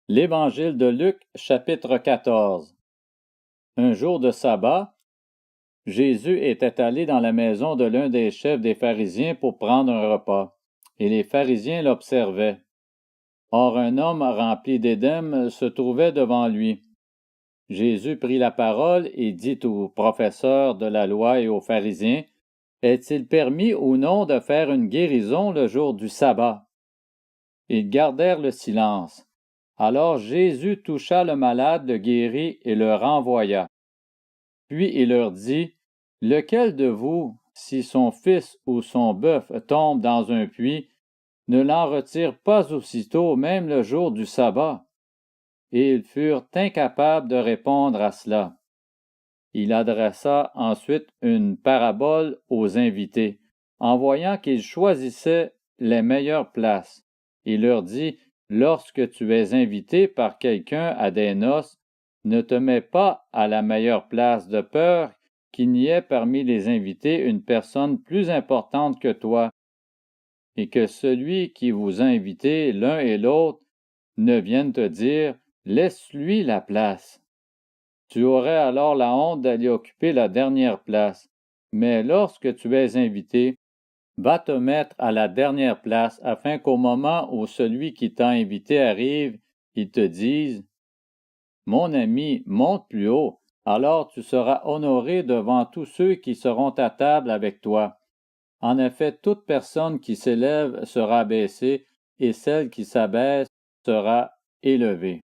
L'Évangile de Luc, chapitre 14. Un jour de sabbat, Jésus était allé dans la maison de l'un des chefs des pharisiens pour prendre un repas, et les pharisiens l'observaient. Or un homme rempli d'édème se trouvait devant lui. Jésus prit la parole et dit aux professeurs de la loi et aux pharisiens, « Est-il permis ou non de faire une guérison le jour du sabbat? » Ils gardèrent le silence. Alors Jésus toucha le malade, le guérit et le renvoya. Puis il leur dit, « Lequel de vous, si son fils ou son bœuf tombe dans un puits, ne l'en retire pas aussitôt, même le jour du sabbat? » Et ils furent incapables de répondre à cela. Il adressa ensuite une parabole aux invités, en voyant qu'ils choisissaient les meilleures places. Il leur dit, « Lorsque tu es invité par quelqu'un à des noces, ne te mets pas à la meilleure place de peur qu'il n'y ait parmi les invités une personne plus importante que toi, et que celui qui vous a invité l'un et l'autre ne vienne te dire, laisse-lui la place. Tu aurais alors la honte d'aller occuper la dernière place. Mais lorsque tu es invité, va te mettre à la dernière place afin qu'au moment où celui qui t'a invité arrive, il te dise, « Mon ami, monte plus haut, alors tu seras honoré devant tous ceux qui seront à table avec toi. En effet, toute personne qui s'élève sera abaissée, et celle qui s'abaisse sera élevée. »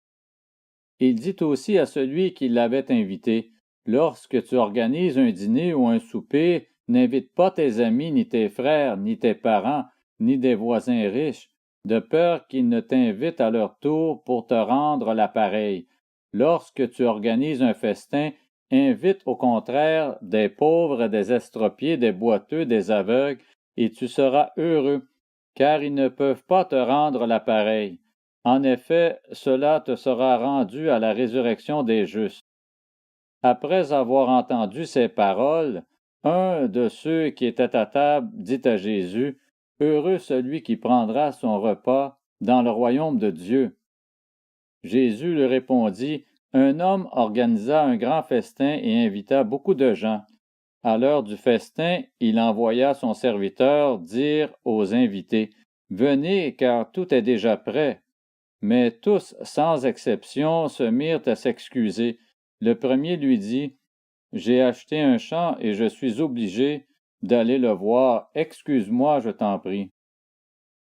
Il dit aussi à celui qui l'avait invité, « Lorsque tu organises un dîner ou un souper, n'invite pas tes amis, ni tes frères, ni tes parents, ni des voisins riches, de peur qu'ils ne t'invitent à leur tour pour te rendre l'appareil. Lorsque tu organises un festin, invite au contraire des pauvres, des estropiés, des boiteux, des aveugles, et tu seras heureux, car ils ne peuvent pas te rendre l'appareil. En effet, cela te sera rendu à la résurrection des justes. » Après avoir entendu ces paroles, un de ceux qui étaient à table dit à Jésus, « Heureux celui qui prendra son repas dans le royaume de Dieu. » Jésus lui répondit, « Un homme organisa un grand festin et invita beaucoup de gens. À l'heure du festin, il envoya son serviteur dire aux invités, « Venez, car tout est déjà prêt. » Mais tous, sans exception, se mirent à s'excuser. Le premier lui dit, « J'ai acheté un champ et je suis obligé d'aller le voir. Excuse-moi, je t'en prie. »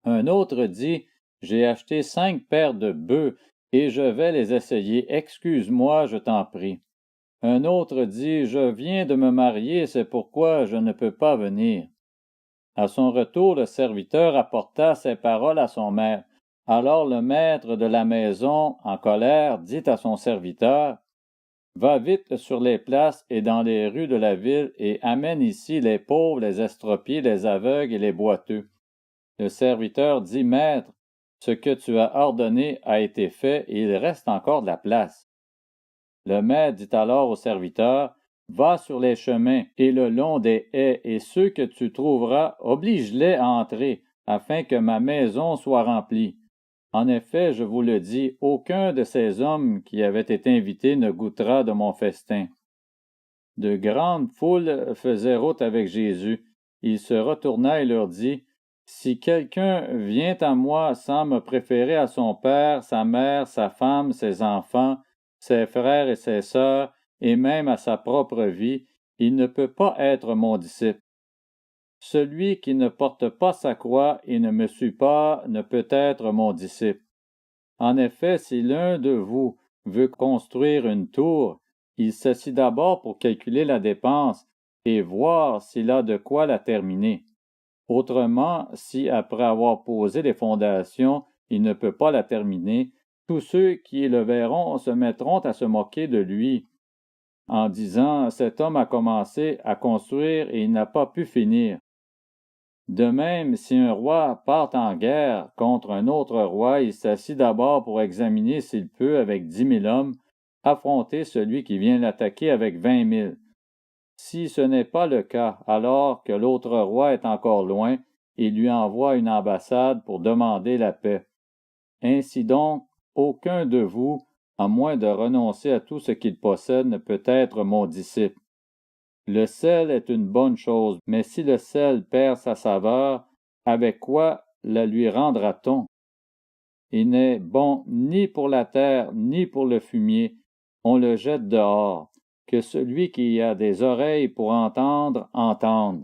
Un autre dit, « J'ai acheté 5 paires de bœufs et je vais les essayer. Excuse-moi, je t'en prie. » Un autre dit, « Je viens de me marier, c'est pourquoi je ne peux pas venir. » À son retour, le serviteur apporta ces paroles à son maître. Alors le maître de la maison, en colère, dit à son serviteur, « Va vite sur les places et dans les rues de la ville et amène ici les pauvres, les estropiés, les aveugles et les boiteux. » Le serviteur dit, « Maître, ce que tu as ordonné a été fait et il reste encore de la place. » Le maître dit alors au serviteur, « Va sur les chemins et le long des haies, et ceux que tu trouveras, oblige-les à entrer, afin que ma maison soit remplie. En effet, je vous le dis, aucun de ces hommes qui avaient été invités ne goûtera de mon festin. » De grandes foules faisaient route avec Jésus. Il se retourna et leur dit, « Si quelqu'un vient à moi sans me préférer à son père, sa mère, sa femme, ses enfants, ses frères et ses sœurs, et même à sa propre vie, il ne peut pas être mon disciple. Celui qui ne porte pas sa croix et ne me suit pas ne peut être mon disciple. En effet, si l'un de vous veut construire une tour, il s'assied d'abord pour calculer la dépense et voir s'il a de quoi la terminer. Autrement, si après avoir posé les fondations, il ne peut pas la terminer, tous ceux qui le verront se mettront à se moquer de lui, en disant, « Cet homme a commencé à construire et il n'a pas pu finir. » De même, si un roi part en guerre contre un autre roi, il s'assit d'abord pour examiner s'il peut, avec 10 000 hommes, affronter celui qui vient l'attaquer avec 20 000. Si ce n'est pas le cas, alors que l'autre roi est encore loin, il lui envoie une ambassade pour demander la paix. Ainsi donc, aucun de vous, à moins de renoncer à tout ce qu'il possède, ne peut être mon disciple. Le sel est une bonne chose, mais si le sel perd sa saveur, avec quoi la lui rendra-t-on? Il n'est bon ni pour la terre, ni pour le fumier. On le jette dehors. Que celui qui a des oreilles pour entendre, entende.